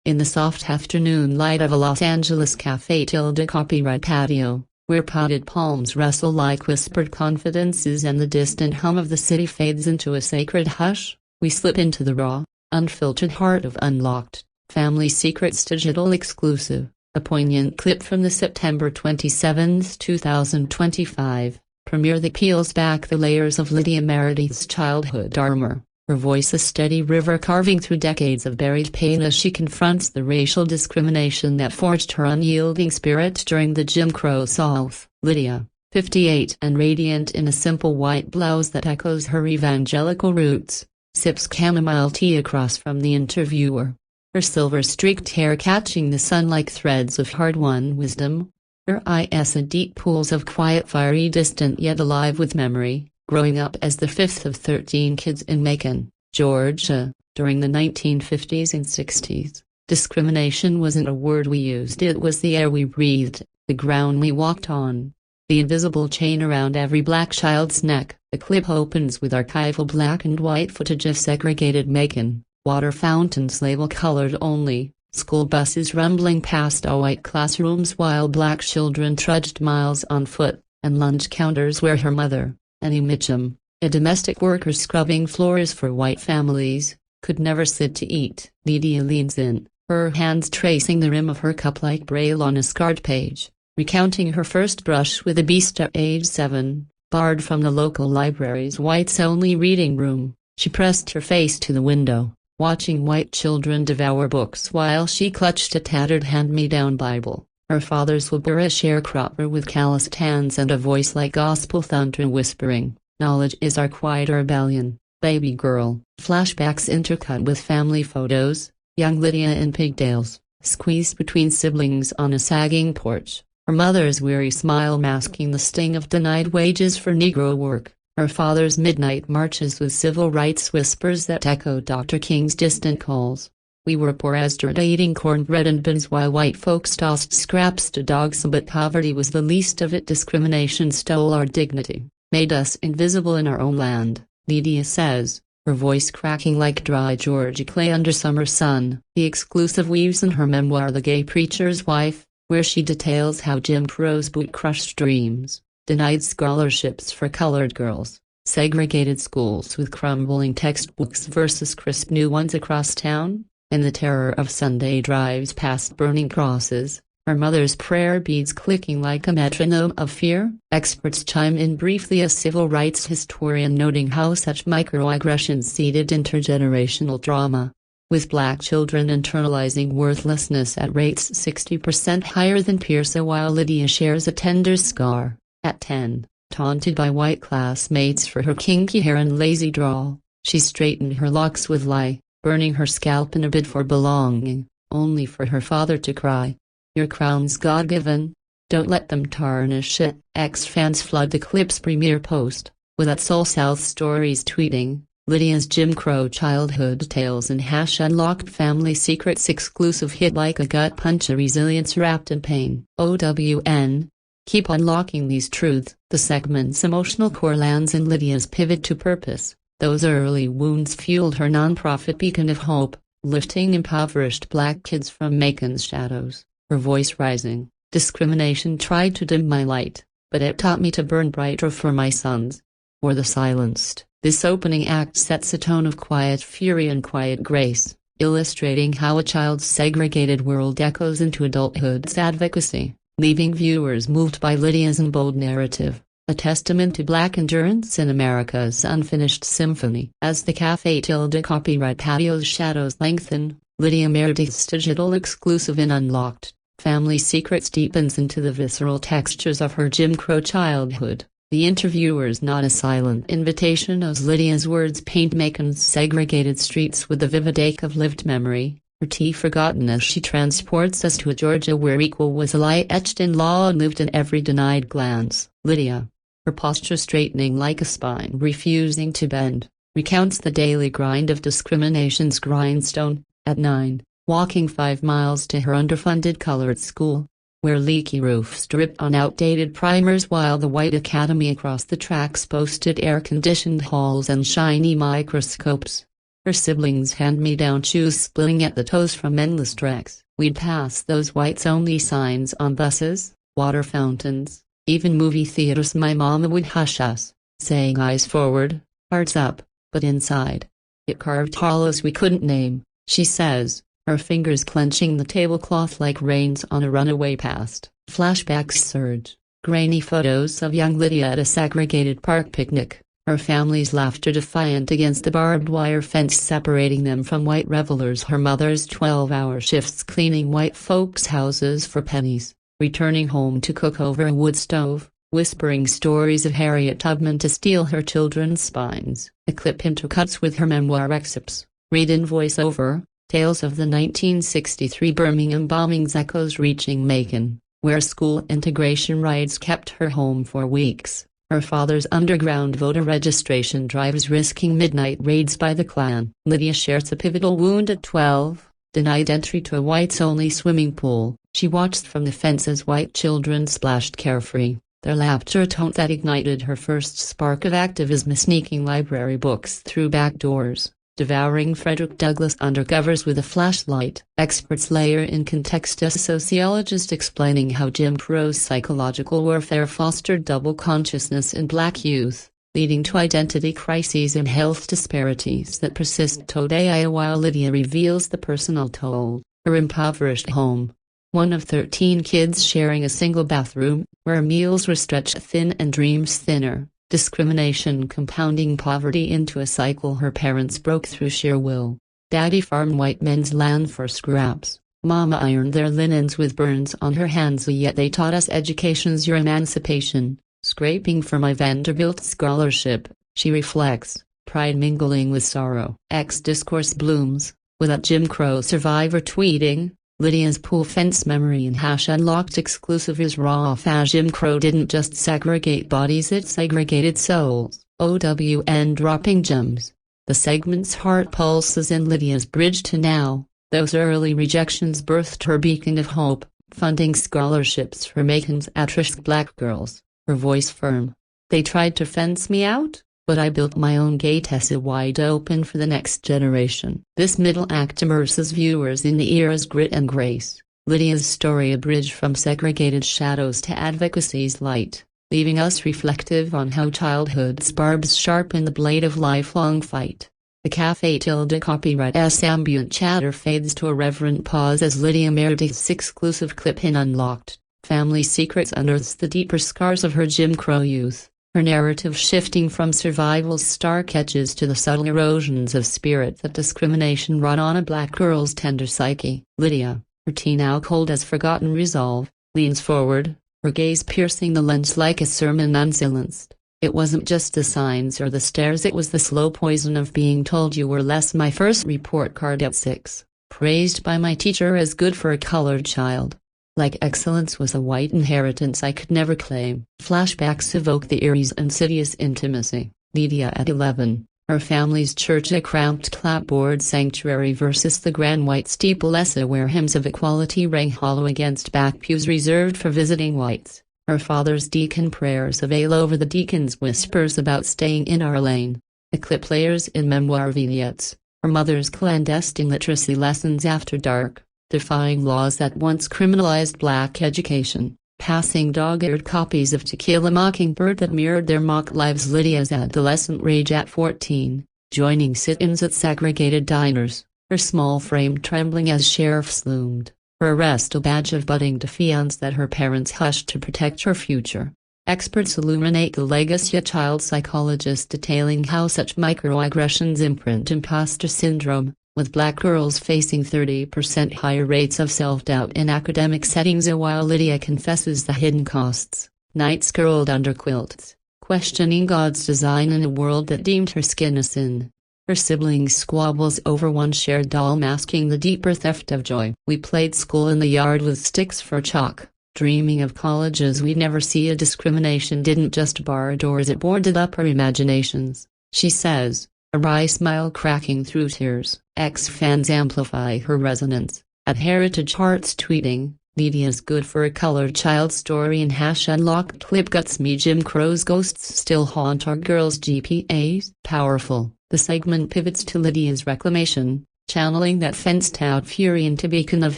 in the soft afternoon light of a Los Angeles cafe tilde copyright patio, where potted palms rustle like whispered confidences and the distant hum of the city fades into a sacred hush, we slip into the raw, unfiltered heart of Unlocked, Family Secrets Digital Exclusive, a poignant clip from the September 27, 2025, premiere that peels back the layers of Lydia Meredith's childhood armor, her voice a steady river carving through decades of buried pain as she confronts the racial discrimination that forged her unyielding spirit during the Jim Crow South. Lydia, 58 and radiant in a simple white blouse that echoes her evangelical roots, sips chamomile tea across from the interviewer, her silver-streaked hair catching the sun like threads of hard-won wisdom, her eyes a deep pools of quiet fiery distant yet alive with memory, growing up as the fifth of 13 kids in Macon, Georgia, during the 1950s and 60s. Discrimination wasn't a word we used, it was the air we breathed, the ground we walked on. The invisible chain around every black child's neck. The clip opens with archival black and white footage of segregated Macon, water fountains label-colored only, school buses rumbling past all white classrooms while black children trudged miles on foot, and lunch counters where her mother, Annie Mitchum, a domestic worker scrubbing floors for white families, could never sit to eat. Lydia leans in, her hands tracing the rim of her cup like braille on a scarred page, recounting her first brush with a beast at age 7, barred from the local library's whites-only reading room. She pressed her face to the window, watching white children devour books while she clutched a tattered hand-me-down Bible. Her father's were a sharecropper with calloused hands and a voice like gospel thunder whispering, "Knowledge is our quiet rebellion, baby girl." Flashbacks intercut with family photos, young Lydia in pigtails, squeezed between siblings on a sagging porch, her mother's weary smile masking the sting of denied wages for Negro work, her father's midnight marches with civil rights whispers that echoed Dr. King's distant calls. We were poor as dirt, eating cornbread and beans while white folks tossed scraps to dogs, but poverty was the least of it. Discrimination stole our dignity, made us invisible in our own land, Lydia says, her voice cracking like dry Georgia clay under summer sun. The exclusive weaves in her memoir The Gay Preacher's Wife, where she details how Jim Crow's boot crushed dreams, denied scholarships for colored girls, segregated schools with crumbling textbooks versus crisp new ones across town, and the terror of Sunday drives past burning crosses, her mother's prayer beads clicking like a metronome of fear. Experts chime in briefly, a civil rights historian noting how such microaggressions seeded intergenerational trauma, with black children internalizing worthlessness at rates 60% higher than peers. While Lydia shares a tender scar, at 10, taunted by white classmates for her kinky hair and lazy drawl, she straightened her locks with lie, burning her scalp in a bid for belonging, only for her father to cry, "Your crown's God-given. Don't let them tarnish it." Ex-fans flood the clip's premiere post, with at Soul South Stories tweeting, "Lydia's Jim Crow childhood tales and #Unlocked Family Secrets exclusive hit like a gut punch, a resilience wrapped in pain." OWN. Keep unlocking these truths. The segment's emotional core lands in Lydia's pivot to purpose. Those early wounds fueled her nonprofit beacon of hope, lifting impoverished black kids from Macon's shadows. Her voice rising, "Discrimination tried to dim my light, but it taught me to burn brighter for my sons." For the silenced. This opening act sets a tone of quiet fury and quiet grace, illustrating how a child's segregated world echoes into adulthood's advocacy, leaving viewers moved by Lydia's bold narrative, a testament to black endurance in America's unfinished symphony. As the cafe tilde copyright patio's shadows lengthen, Lydia Meredith's digital exclusive in Unlocked, Family Secrets deepens into the visceral textures of her Jim Crow childhood. The interviewer's not a silent invitation as Lydia's words paint Macon's segregated streets with the vivid ache of lived memory, her tea forgotten as she transports us to a Georgia where equal was a lie etched in law and lived in every denied glance. Lydia, her posture straightening like a spine refusing to bend, recounts the daily grind of discrimination's grindstone. At 9, walking 5 miles to her underfunded colored school, where leaky roofs dripped on outdated primers while the white academy across the tracks boasted air-conditioned halls and shiny microscopes. Her siblings' hand-me-down shoes splitting at the toes from endless treks. We'd pass those whites-only signs on buses, water fountains, even movie theaters. My mama would hush us, saying eyes forward, hearts up, but inside, it carved hollows we couldn't name, she says, her fingers clenching the tablecloth like reins on a runaway past. Flashbacks surge, grainy photos of young Lydia at a segregated park picnic, her family's laughter defiant against the barbed wire fence separating them from white revelers, her mother's 12-hour shifts cleaning white folks' houses for pennies, returning home to cook over a wood stove, whispering stories of Harriet Tubman to steal her children's spines. A clip intercuts with her memoir excerpts, read in voiceover, tales of the 1963 Birmingham bombings, echoes reaching Macon, where school integration raids kept her home for weeks, her father's underground voter registration drives risking midnight raids by the Klan. Lydia shares a pivotal wound at 12, denied entry to a whites-only swimming pool. She watched from the fence as white children splashed carefree, their laughter a tone that ignited her first spark of activism, sneaking library books through back doors, devouring Frederick Douglass undercovers with a flashlight. Experts layer in context. A sociologist explaining how Jim Crow's psychological warfare fostered double consciousness in black youth, leading to identity crises and health disparities that persist today. While Lydia reveals the personal toll, her impoverished home, one of 13 kids sharing a single bathroom, where meals were stretched thin and dreams thinner, discrimination compounding poverty into a cycle her parents broke through sheer will. Daddy farmed white men's land for scraps, Mama ironed their linens with burns on her hands, yet they taught us education's your emancipation. Scraping for my Vanderbilt scholarship, she reflects, pride mingling with sorrow. Discourse blooms, with a Jim Crow survivor tweeting, Lydia's pool fence memory and #unlocked exclusive is raw. Jim Crow didn't just segregate bodies, it segregated souls. OWN dropping gems. The segment's heart pulses in Lydia's bridge to now. Those early rejections birthed her beacon of hope, funding scholarships for Macon's at-risk black girls, her voice firm. They tried to fence me out, but I built my own gate wide open for the next generation. This middle act immerses viewers in the era's grit and grace. Lydia's story, a bridge from segregated shadows to advocacy's light, leaving us reflective on how childhood's barbs sharpen the blade of lifelong fight. The Cafe Tilde copyright's ambient chatter fades to a reverent pause as Lydia Meredith's exclusive clip in Unlocked, Family Secrets unearths the deeper scars of her Jim Crow youth. Her narrative shifting from survival's stark edges to the subtle erosions of spirit that discrimination wrought on a black girl's tender psyche. Lydia, her teen now cold as forgotten resolve, leans forward, her gaze piercing the lens like a sermon unsilenced. It wasn't just the signs or the stares, it was the slow poison of being told you were less. My first report card at 6, praised by my teacher as good for a colored child. Like excellence was a white inheritance I could never claim. Flashbacks evoke the eerie's insidious intimacy. Lydia at 11, her family's church, a cramped clapboard sanctuary versus the grand white steeple where hymns of equality rang hollow against back pews reserved for visiting whites. Her father's deacon prayers avail over the deacon's whispers about staying in our lane. The clip layers in memoir vignettes, her mother's clandestine literacy lessons after dark, defying laws that once criminalized black education, passing dog-eared copies of To Kill a Mockingbird that mirrored their mock lives. Lydia's adolescent rage at 14, joining sit-ins at segregated diners, her small frame trembling as sheriffs loomed, her arrest a badge of budding defiance that her parents hushed to protect her future. Experts illuminate the legacy, a child psychologist detailing how such microaggressions imprint imposter syndrome, with black girls facing 30% higher rates of self-doubt in academic settings. While Lydia confesses the hidden costs, nights curled under quilts, questioning God's design in a world that deemed her skin a sin. Her siblings' squabbles over one shared doll masking the deeper theft of joy. We played school in the yard with sticks for chalk, dreaming of colleges we'd never see. A discrimination didn't just bar doors, it boarded up our imaginations, she says, a wry smile cracking through tears. Ex-fans amplify her resonance. At Heritage Hearts tweeting, Lydia's good for a colored child story and #unlocked clip guts me. Jim Crow's ghosts still haunt our girls' GPAs. Powerful. The segment pivots to Lydia's reclamation, channeling that fenced-out fury into Beacon of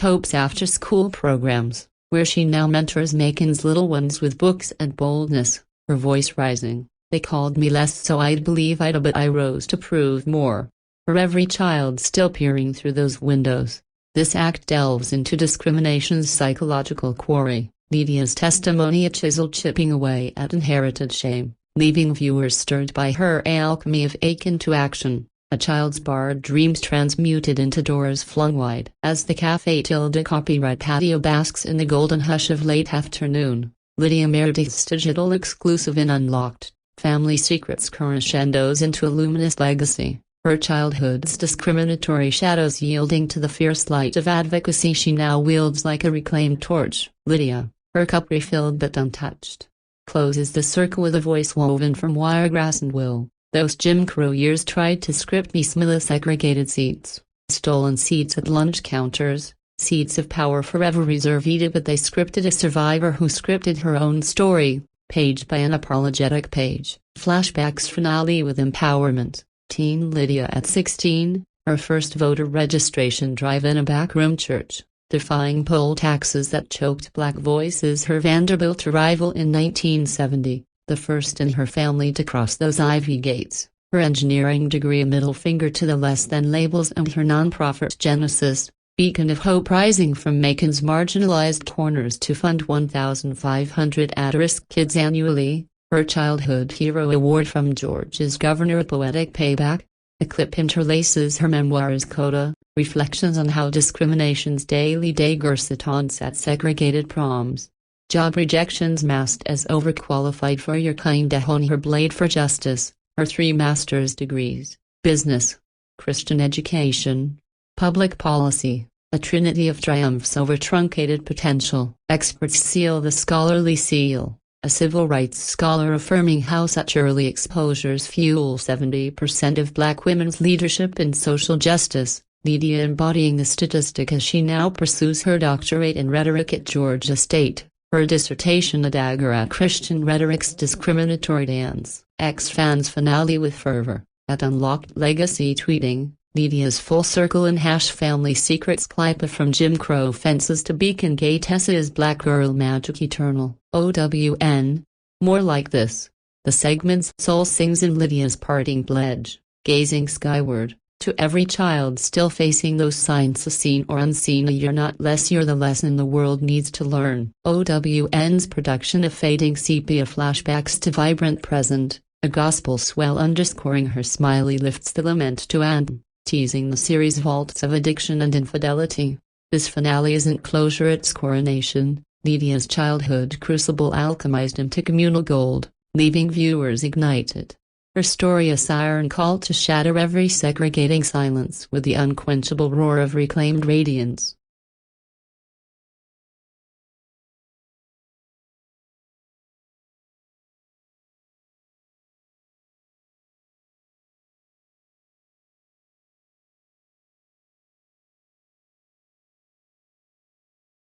Hope's after-school programs, where she now mentors Macon's little ones with books and boldness, her voice rising. They called me less so I'd believe I'd, but I rose to prove more. For every child still peering through those windows. This act delves into discrimination's psychological quarry, Lydia's testimony a chisel chipping away at inherited shame, leaving viewers stirred by her alchemy of ache into action. A child's barred dreams transmuted into doors flung wide. As the Café Tilde copyright patio basks in the golden hush of late afternoon, Lydia Meredith's digital exclusive in Unlocked, Family Secrets crescendos into a luminous legacy, her childhood's discriminatory shadows yielding to the fierce light of advocacy she now wields like a reclaimed torch. Lydia, her cup refilled but untouched, closes the circle with a voice woven from wiregrass and will. Those Jim Crow years tried to script me segregated seats, stolen seats at lunch counters, seats of power forever reserved, but they scripted a survivor who scripted her own story, page by unapologetic page. Flashbacks finale with empowerment. Teen Lydia at 16, her first voter registration drive in a backroom church, defying poll taxes that choked black voices. Her Vanderbilt arrival in 1970. The first in her family to cross those Ivy gates, her engineering degree a middle finger to the less than labels, and her nonprofit Genesis, Beacon of Hope, rising from Macon's marginalized corners to fund 1,500 at-risk kids annually, her Childhood Hero Award from Georgia's governor a poetic payback. A clip interlaces her memoirs Coda, reflections on how discrimination's daily daggers sit on at segregated proms. Job rejections masked as overqualified for your kind on her blade for justice, her 3 master's degrees, business, Christian education, public policy, a trinity of triumphs over truncated potential. Experts seal the scholarly seal, a civil rights scholar affirming how such early exposures fuel 70% of black women's leadership in social justice. Lydia embodying the statistic as she now pursues her doctorate in rhetoric at Georgia State. Her dissertation a dagger at Christian rhetoric's discriminatory dance. Ex-fans finale with fervor. At Unlocked Legacy tweeting, Lydia's full circle in #Family Secrets clip from Jim Crow fences to Beacon Gay Tessa's Black Girl Magic Eternal. OWN. More like this. The segment's soul sings in Lydia's parting pledge, gazing skyward. To every child still facing those signs seen or unseen, you're not less, you're the lesson the world needs to learn. OWN's production of fading sepia flashbacks to vibrant present, a gospel swell underscoring her smiley lifts the lament to anthem, teasing the series' vaults of addiction and infidelity. This finale isn't closure, it's coronation. Lydia's childhood crucible alchemized into communal gold, leaving viewers ignited. Her story a siren call to shatter every segregating silence with the unquenchable roar of reclaimed radiance.